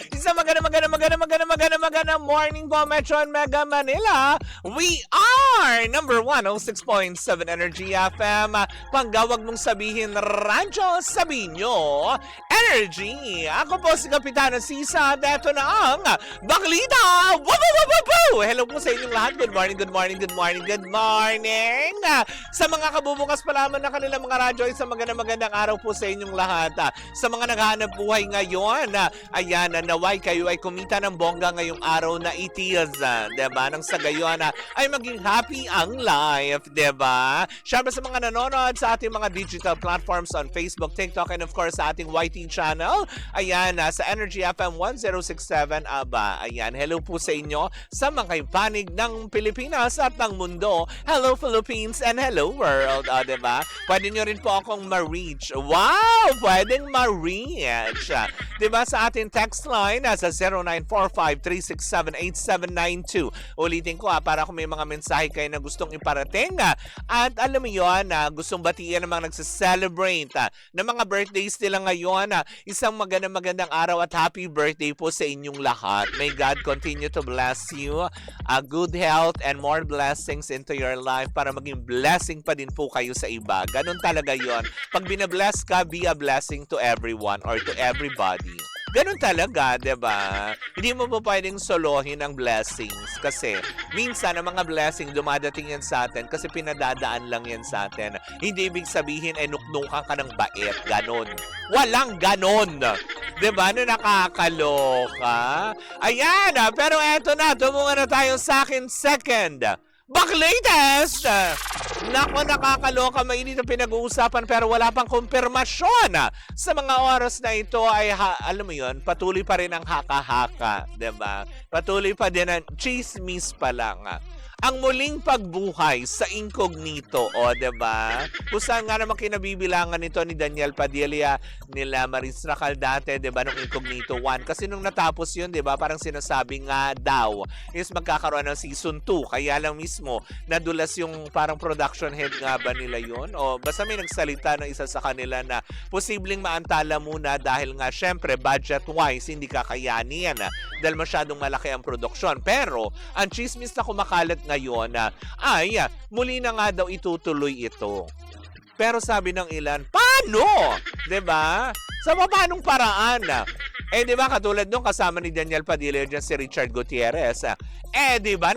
Isang maganda morning po, Metro and Mega Manila. We are number 106.7 Energy FM. Panggawag mong sabihin, radyo, sabihin nyo, Energy. Ako po si Kapitana Sisa at eto na ang Baklita. Hello po sa inyong lahat. Good morning. Sa mga kabubukas pa lamang na kanilang mga radyo, isang magandang araw po sa inyong lahat. Sa mga naghahanap buhay ngayon, ayan, naway kayo ay kumita ng bongga ngayong araw na itis, diba? Nang sa gayon ay maging happy ang life, diba? Siyempre sa mga nanonood sa ating mga digital platforms on Facebook, TikTok, and of course sa ating YT channel, ayan, sa Energy FM 1067, ayan, hello po sa inyo sa mga panig ng Pilipinas at ng mundo. Hello Philippines and hello world, diba? Pwede nyo rin po akong ma-reach. Wow! Pwedeng ma-reach. Diba sa ating text line sa 0945-367-8792. Ulitin ko para kung may mga mensahe kayo na gustong iparating at alam mo yun, gustong batiin ng mga nagsiselebrate ng mga birthdays nila ngayon. Isang magandang araw at happy birthday po sa inyong lahat. May God continue to bless you. Good health and more blessings into your life para maging blessing pa din po kayo sa iba. Ganun talaga yon. Pag binabless ka, be a blessing to everyone or to everybody. Ganun talaga, diba? Hindi mo po pwedeng solohin ang blessings kasi minsan ang mga blessing dumadating yan sa atin kasi pinadadaan lang yan sa atin. Hindi ibig sabihin nuknukan ka ng bait. Ganon. Walang ganon. Diba? Na nakakaloka. Ayan, pero eto na. Tumunga na tayo sa akin second Baklatest! Nako, nakakaloka, mainit ang pinag-uusapan pero wala pang kumpirmasyon. Sa mga oras na ito ay, alam mo yun, patuloy pa rin ang haka-haka, diba? Patuloy pa din ang chismis pa lang. Ang muling pagbuhay sa Incognito, diba? Kung saan nga naman kinabibilangan nito ni Daniel Padilla, nila Maris Racal dati, diba, nung Incognito 1. Kasi nung natapos yun, diba, parang sinasabi nga daw, is magkakaroon ng season 2. Kaya lang mismo, nadulas yung parang production head nga ba nila yun? O basta may nagsalita ng isa sa kanila na posibleng maantala muna dahil nga, syempre, budget-wise, hindi kakayanin dahil masyadong malaki ang produksyon. Pero, ang chismis na kumakalat ngayon ay muli na nga daw itutuloy ito. Pero sabi ng ilan, paano? Diba? Sa paanong paraan? Diba, katulad nung kasama ni Daniel Padilla dyan si Richard Gutierrez. Diba,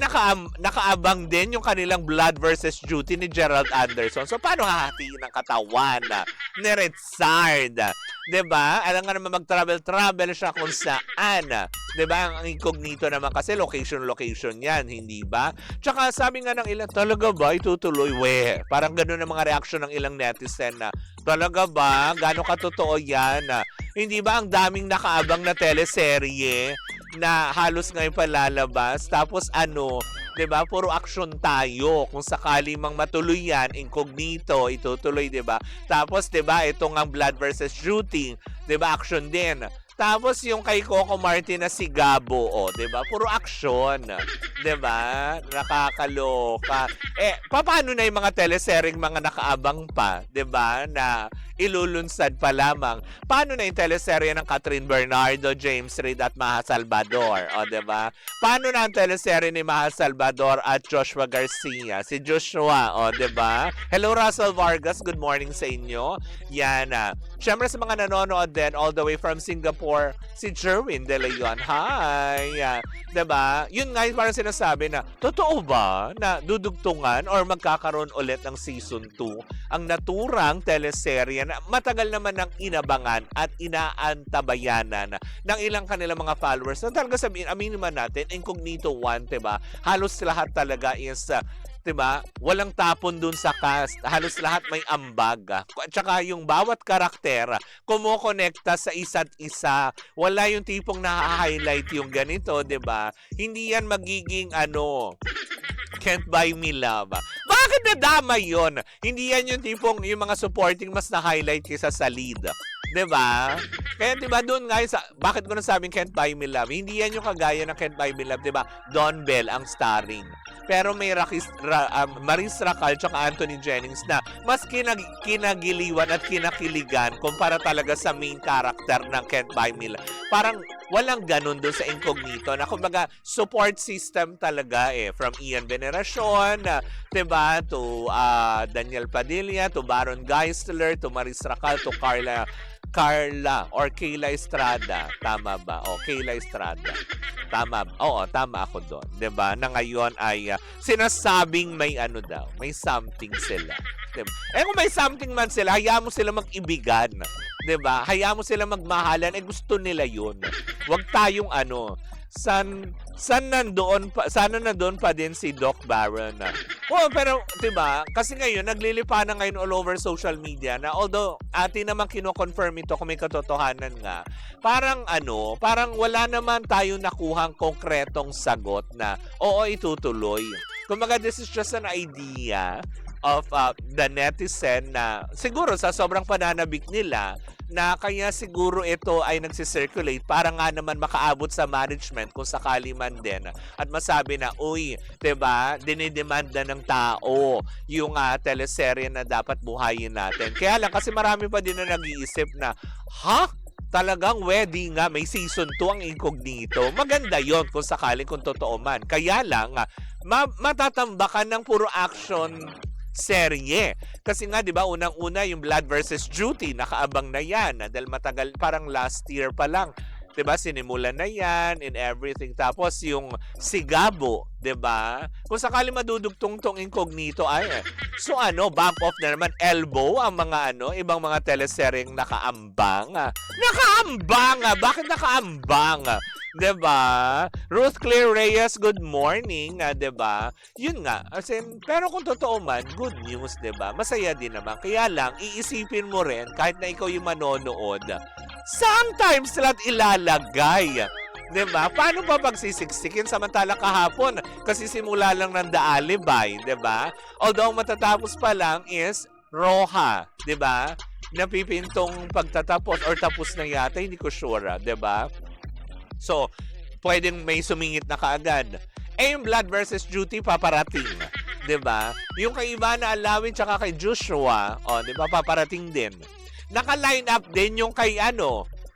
nakaabang din yung kanilang Blood versus Duty ni Gerald Anderson. So, paano hahatiin ang katawan ni Richard? Diba? Alam nga naman mag-travel siya kung saan. Diba? Ang Incognito naman kasi location yan, hindi ba? Tsaka sabi nga ng ilan, talaga ba itutuloy? Parang gano'n ang mga reaksyon ng ilang netizen na, talaga ba? Gano'n katotoo yan? Hindi ba ang daming nakaabang na teleserye na halos ngayon palalabas? Tapos diba? Puro action tayo. Kung sakali mang matuloy yan, Incognito, itutuloy, diba? Tapos, diba, itong ang Blood versus Duty, diba? Action din. Tapos yung kay Coco Martin na si Gabo, diba? Puro action. Diba? Nakakaloka. Paano na yung mga teleseryeng mga nakaabang pa, diba? Na ilulunsad pa lamang. Paano na yung teleserye ng Catherine Bernardo, James Reid at Maha Salvador? Diba? Paano na ang teleserye ni Maha Salvador at Joshua Garcia? Si Joshua, diba? Hello, Russell Vargas. Good morning sa inyo. Yan. Siyempre sa mga nanonood din all the way from Singapore, si Jerwin De Leon. Hi! Diba? Yun nga yung parang sinasabi na, totoo ba na dudugtungan or magkakaroon ulit ng season 2 ang naturang teleserye na matagal naman ng inabangan at inaantabayanan ng ilang kanilang mga followers. Na talaga sabihin, aminin man natin, Incognito 1, diba? Halos lahat talaga is diba? Walang tapon dun sa cast. Halos lahat may ambag. At saka yung bawat karakter, kumokonekta sa isa't isa. Wala yung tipong na-highlight yung ganito, diba? Hindi yan magiging Can't Buy Me Love. Bakit nadama yun? Hindi yan yung tipong yung mga supporting mas na-highlight kaysa sa lead. Diba? Kaya 'di ba doon nga sa bakit ko nasabing Can't Buy Me Love, hindi yan yung kagaya ng Can't Buy Me Love, 'di ba? Don Bell ang starring. Pero may Maris Racal tsaka Anthony Jennings na mas kinagiliwan at kinakiligan kumpara talaga sa main character ng Can't Buy Me Love. Parang walang ganun doon sa Incognito na kumbaga support system talaga from Ian Veneracion, 'di ba, to Daniel Padilla, to Baron Geisler, to Maris Racal, to Carla or Kayla Estrada. Tama ba? O, Kayla Estrada. Tama. Oo, tama ako doon. 'Di ba? Na ngayon ay sinasabing may ano daw, may something sila. 'Di ba? Kung may something man sila, hayaan mo sila mag-ibigan. 'Di ba? Hayaan mo sila magmahalan, gusto nila 'yun. Huwag tayong sana nandoon pa din si Doc Baron. Pero 'di ba? Kasi ngayon naglilipa na ngayon all over social media na although atin naman kino-confirm ito kung may katotohanan nga. Parang wala naman tayong nakuhang konkretong sagot na oo itutuloy. Kumbaga this is just an idea of the netizen na siguro sa sobrang pananabik nila na kaya siguro ito ay nagsisirculate para nga naman makaabot sa management kung sakali man din at masabi na, uy, 'di ba, dinidemand na ng tao yung teleserye na dapat buhayin natin. Kaya lang kasi marami pa din na nag-iisip na, talagang wedding nga, may season 2 ang Incognito. Maganda yon kung sakaling kung totoo man. Kaya lang, matatambakan ng puro action serye. Kasi nga, di ba, unang-una yung Blood versus Duty, nakaabang na yan. Dahil matagal, parang last year pa lang. Di ba, sinimulan na yan and everything. Tapos yung Sigabo, di ba? Kung sakali madudugtong tong Incognito ay, so bump off na naman, elbow ang mga ibang mga teleseryeng nakaambang. Nakaambang! Bakit nakaambang? 'Di ba? Ruth Claire Reyes, good morning, 'di ba? Yun nga, pero kung totoo man, good news, 'di ba? Masaya din naman. Kaya lang iisipin mo rin kahit na ikaw yung manonood, saan time slot ilalagay? 'Di ba? Paano ba pagsisiksikin samantala kahapon kasi simula lang ng The Alibay, 'di ba? Although matatapos pa lang is Roja, 'di ba? Napipintong pagtatapos or tapos na yata, hindi ko sure, 'di ba? So, pwedeng may sumingit na kaagad. Yung Blood versus Duty paparating, 'di ba? Yung kay Ivana Alawin tsaka kay Joshua, 'di ba, paparating din. Naka-line up din yung kay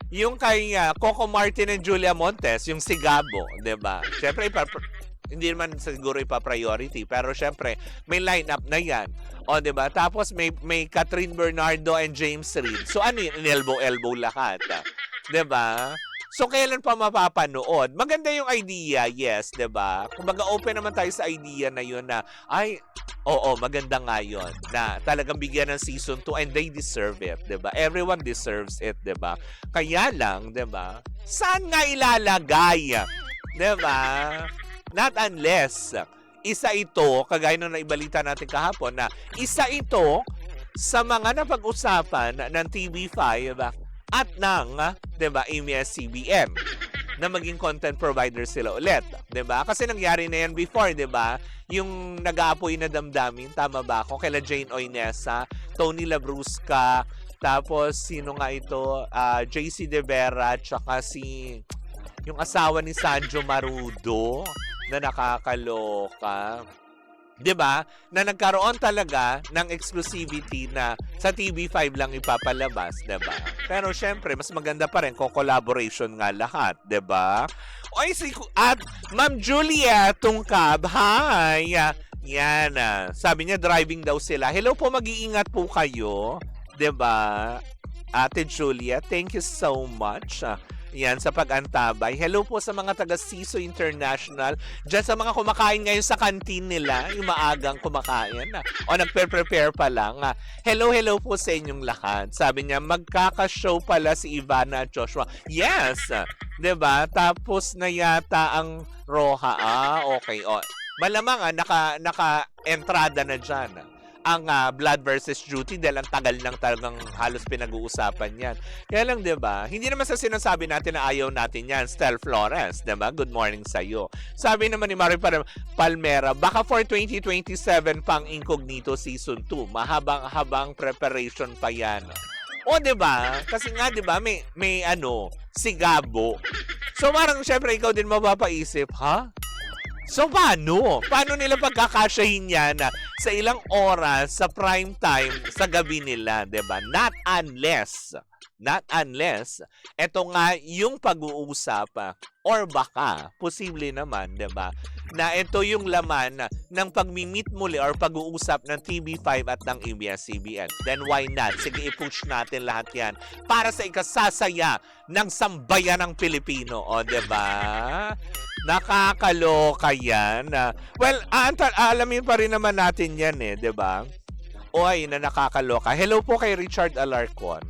yung kay Coco Martin and Julia Montes, yung Sigabo, 'di ba? Syempre hindi naman siguro ipa-priority, pero syempre may line up na 'yan. 'Di ba? Tapos may Catherine Bernardo and James Reid. So yun, elbow lahat, 'di ba? So, kailan pa mapapanood? Maganda yung idea, yes, 'di ba? Kumbaga open naman tayo sa idea na yun na, maganda nga yun, na talagang bigyan ng season 2 and they deserve it, 'di ba? Everyone deserves it, 'di ba? Kaya lang, 'di ba? Saan nga ilalagay? 'Di ba? Not unless isa ito, kagaya ng naibalita natin kahapon, na isa ito sa mga napag-usapan ng TV5 at ng, 'di ba, ABS-CBN na maging content provider sila ulit, 'di ba? Kasi nangyari na 'yan before, 'di ba? Yung nag-aapoy na damdamin, tama ba ako? Kila Jane Oinesa, Tony Labrusca, tapos sino nga ito? JC De Vera, tsaka yung asawa ni Sanjo Marudo na nakakaloka. 'Di ba? Na nagkaroon talaga ng exclusivity na sa TV5 lang ipapalabas, 'di ba? Pero syempre, mas maganda pa rin kung collaboration nga lahat, 'di ba? At Ma'am Julia Tungkab, hi! Yan, sabi niya driving daw sila. Hello po, mag-iingat po kayo, 'di ba? Ate Julia, thank you so much. Yan, sa pag-antabay. Hello po sa mga taga-Siso International. Diyan sa mga kumakain ngayon sa canteen nila, yung maagang kumakain. O nagpe-prepare pa lang. Hello po sa inyong lahat. Sabi niya, magkaka-show pala si Ivana at Joshua. Yes! 'Di ba? Tapos na yata ang Roja. Okay. Malamang naka-entrada na dyan ang Blood versus Duty dahil ang tagal lang talagang halos pinag-uusapan yan. Kaya lang, 'di ba? Hindi naman sa sinasabi natin na ayaw natin yan. Stel Flores, 'di ba? Good morning sa iyo. Sabi naman ni Mari Palmera, baka for 2027 pang Incognito Season 2. Mahabang-habang preparation pa yan. O, 'di ba? Kasi nga 'di ba may ano, si Gabo. So parang syempre ikaw din mapapaisip, ha? So paano? Paano nila pagkakasyahin yan sa ilang oras sa prime time sa gabi nila, 'di ba? Not unless eto nga yung pag-uusap or baka posible naman, 'di ba? Na ito yung laman ng pagmi-meet muli or pag-uusap ng TV5 at ng ABS-CBN. Then why not? Sige, i-push natin lahat 'yan para sa ikasasaya ng sambayan ng Pilipino, o 'di ba? Nakakaloka yan. Well, alamin pa rin naman natin yan 'di ba? Oy, na nakakaloka. Hello po kay Richard Alarcon.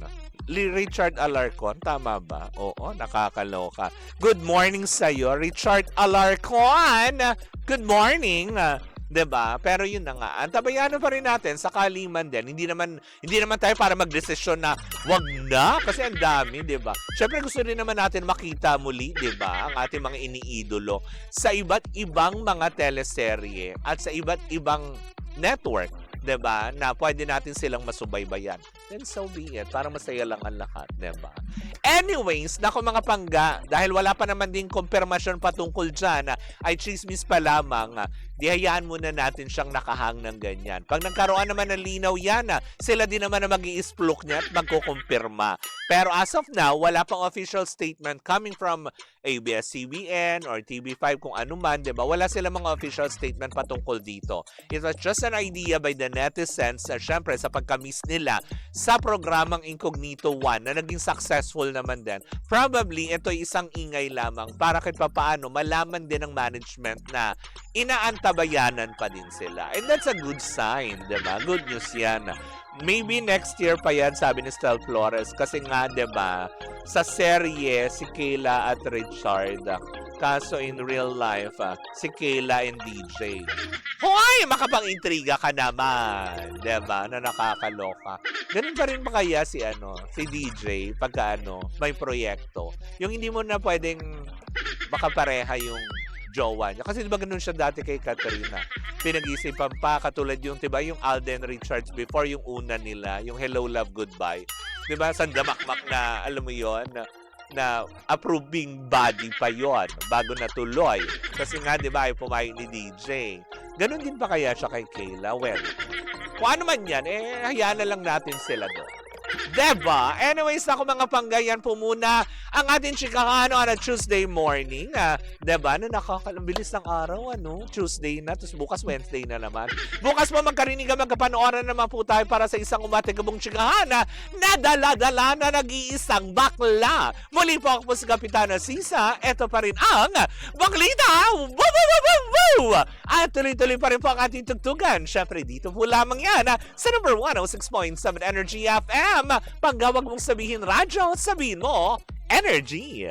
Richard Alarcon, tama ba? Oo, nakakaloka. Good morning sa iyo, Richard Alarcon. Good morning. 'Di ba? Pero yun na nga. Antabayanan pa rin natin sa kaliman din. Hindi naman tayo para magdesisyon na wag na kasi ang dami, 'di ba? Syempre gusto rin naman natin makita muli, 'di ba, ang ating mga iniidolo sa iba't ibang mga teleserye at sa iba't ibang network, 'di ba? Na pwede natin silang masubaybayan. Then so be it. Para masaya lang ang lahat, 'di ba? Anyways, nako mga pangga, dahil wala pa naman din kumpirmasyon patungkol dyan, ay chismis pa lamang, di hayaan muna natin siyang nakahang ng ganyan. Pag nagkaroon naman ng linaw yan, sila din naman na mag-i-splok niya at magkukumpirma. Pero as of now, wala pang official statement coming from ABS-CBN or TV5 kung ano man, di ba? Wala sila mga official statement patungkol dito. It was just an idea by the netizens, syempre sa pagka-miss nila sa programang Incognito 1 na naging successful naman din. Probably, ito ay isang ingay lamang para kahit papaano malaman din ng management na inaantabayanan pa din sila. And that's a good sign, di ba? Good news yan. Maybe next year pa yan, sabi ni Stel Flores. Kasi nga, di ba, sa serye, si Kayla at Richard. Kaso in real life, si Kayla and DJ. Hoy! Makapang-intriga ka naman. Di ba? Na nakakaloka. Ganun pa rin ba kaya si DJ pagka may proyekto. Yung hindi mo na pwedeng makapareha yung jowa niya. Kasi diba ganun siya dati kay Katrina. Pinag-isipan pa, katulad yung, diba, yung Alden Richards before yung una nila, yung Hello, Love, Goodbye. Diba, sandamakmak na, alam mo yon na approving body pa yon bago natuloy. Kasi nga, diba, ay pumayag ni DJ. Ganun din pa kaya siya kay Kayla? Well, kung ano man yan, hayaan na lang natin sila doon. Diba? Anyways, ako mga panggayan po muna ang ating chikahan on a Tuesday morning. Diba? Na nakakabilis ng araw, Tuesday na, tapos bukas Wednesday na naman. Bukas po magkarinig magkapanooran naman po tayo para sa isang umatigabong chikahan na dala-dala na nag-iisang bakla. Muli po ako po si Kapitana Sisa. Ito pa rin ang Baklita! At tuloy-tuloy pa rin po ang ating tugtugan. Syempre, dito po lamang yan sa number 106.7 Energy FM. Pag wag mong sabihin radyo, sabihin mo energy.